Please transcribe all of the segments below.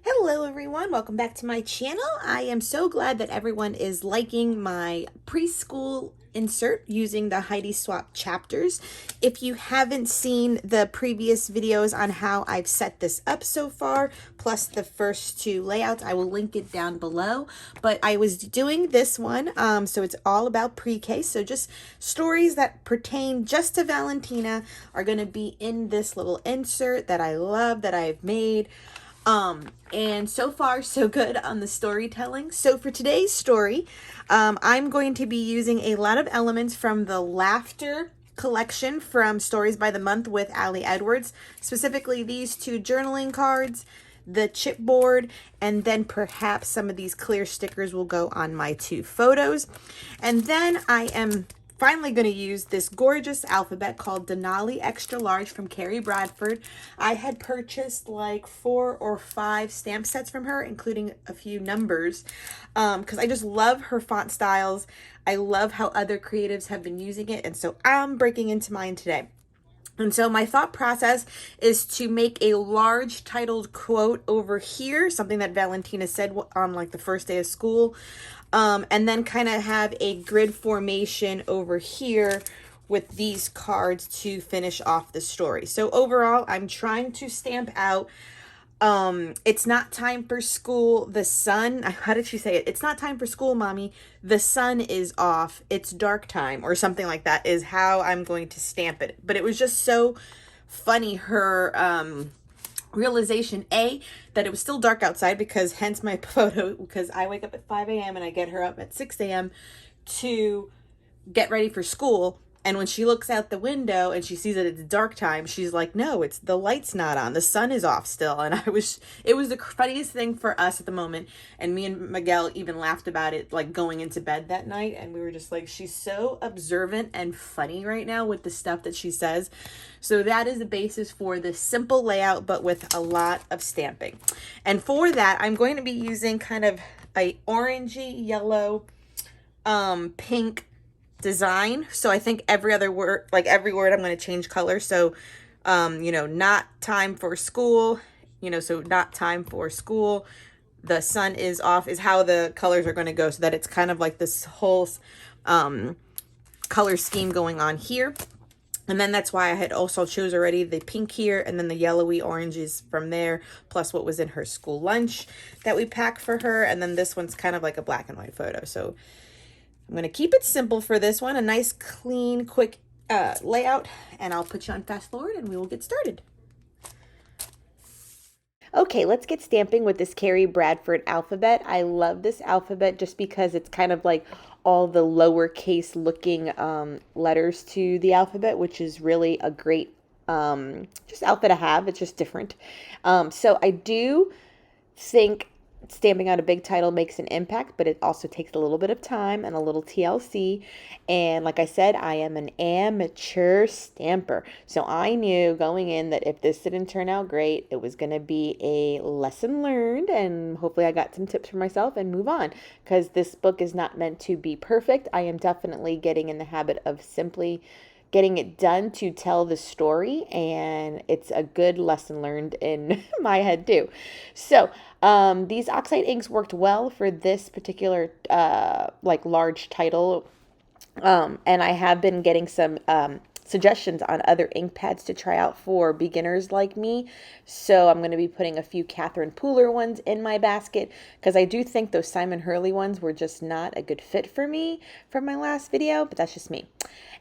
Hello everyone, welcome back to my channel. I am so glad that everyone is liking my preschool insert using the Heidi Swapp chapters. If you haven't seen the previous videos on how I've set this up so far, plus the first two layouts, I will link it down below. But I was doing this one, so it's all about pre-K. So just stories that pertain just to Valentina are going to be in this little insert that I love, that I've made. And so far so good on the storytelling. So for today's story, I'm going to be using a lot of elements from the Laughter collection from Stories by the Month with Ali Edwards, specifically these two journaling cards, the chipboard, and then perhaps some of these clear stickers will go on my two photos. And then I am finally going to use this gorgeous alphabet called Denali Extra Large from Carrie Bradford. I had purchased like 4 or 5 stamp sets from her, including a few numbers, because I just love her font styles. I love how other creatives have been using it, and so I'm breaking into mine today. And so my thought process is to make a large titled quote over here, something that Valentina said on like the first day of school, and then kind of have a grid formation over here with these cards to finish off the story. So overall, I'm trying to stamp out it's not time for school. The sun, how did she say it? It's not time for school, mommy. The sun is off. It's dark time, or something like that is how I'm going to stamp it. But it was just so funny, her realization, A, that it was still dark outside, because hence my photo, because I wake up at 5 a.m. and I get her up at 6 a.m. to get ready for school. And when she looks out the window and she sees that it's dark time, she's like, no, it's the light's not on. The sun is off still. And it was the funniest thing for us at the moment. And me and Miguel even laughed about it, like going into bed that night. And we were just like, she's so observant and funny right now with the stuff that she says. So that is the basis for this simple layout, but with a lot of stamping. And for that, I'm going to be using kind of a orangey yellow, pink design. So I think every other word, like every word, I'm going to change color. So, not time for school, so not time for school. The sun is off is how the colors are going to go, so that it's kind of like this whole color scheme going on here. And then that's why I had also chose already the pink here, and then the yellowy oranges from there, plus what was in her school lunch that we packed for her. And then this one's kind of like a black and white photo. So I'm going to keep it simple for this one, a nice, clean, quick layout, and I'll put you on fast forward and we will get started. Okay, let's get stamping with this Carrie Bradford alphabet. I love this alphabet just because it's kind of like all the lowercase looking letters to the alphabet, which is really a great just outfit to have. It's just different. So I do think stamping out a big title makes an impact, but it also takes a little bit of time and a little TLC. And like I said, I am an amateur stamper. So I knew going in that if this didn't turn out great, it was going to be a lesson learned. And hopefully I got some tips for myself and move on, because this book is not meant to be perfect. I am definitely getting in the habit of simply getting it done to tell the story, and it's a good lesson learned in my head too. So these oxide inks worked well for this particular like large title, and I have been getting some suggestions on other ink pads to try out for beginners like me. So I'm going to be putting a few Catherine Pooler ones in my basket, because I do think those Simon Hurley ones were just not a good fit for me from my last video, but that's just me.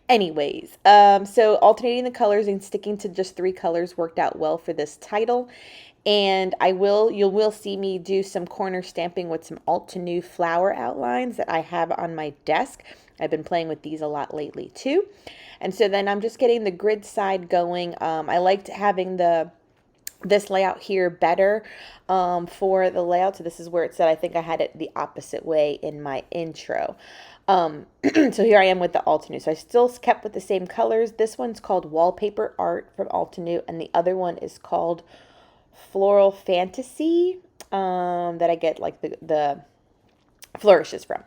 Anyways, so alternating the colors and sticking to just 3 colors worked out well for this title. And you will see me do some corner stamping with some Alt-to-New flower outlines that I have on my desk. I've been playing with these a lot lately too. And so then I'm just getting the grid side going. I liked having this layout here better for the layout. So this is where it said I think I had it the opposite way in my intro. So here I am with the Altenew. So I still kept with the same colors. This one's called Wallpaper Art from Altenew, and the other one is called Floral Fantasy that I get like the flourishes from.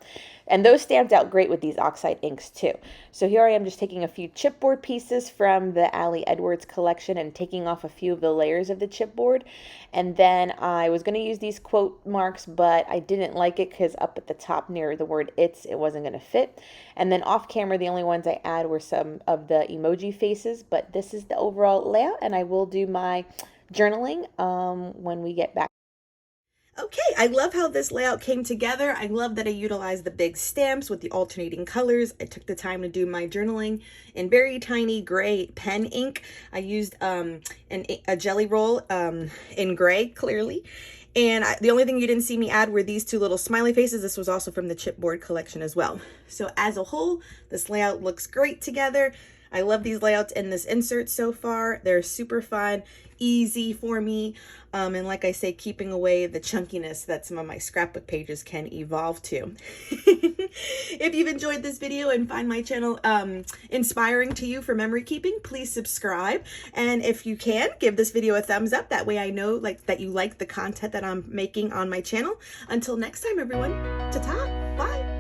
And those stamped out great with these oxide inks too. So here I am just taking a few chipboard pieces from the Ali Edwards collection and taking off a few of the layers of the chipboard. And then I was going to use these quote marks, but I didn't like it because up at the top near the word "it's" it wasn't going to fit. And then off camera, the only ones I add were some of the emoji faces, but this is the overall layout, and I will do my journaling when we get back. Okay, I love how this layout came together. I love that I utilized the big stamps with the alternating colors. I took the time to do my journaling in very tiny gray pen ink. I used a jelly roll in gray, clearly. And the only thing you didn't see me add were these two little smiley faces. This was also from the chipboard collection as well. So as a whole, this layout looks great together. I love these layouts in this insert so far. They're super fun, easy for me. And like I say, keeping away the chunkiness that some of my scrapbook pages can evolve to. If you've enjoyed this video and find my channel inspiring to you for memory keeping, please subscribe. And if you can, give this video a thumbs up. That way I know that you like the content that I'm making on my channel. Until next time, everyone, ta-ta, bye.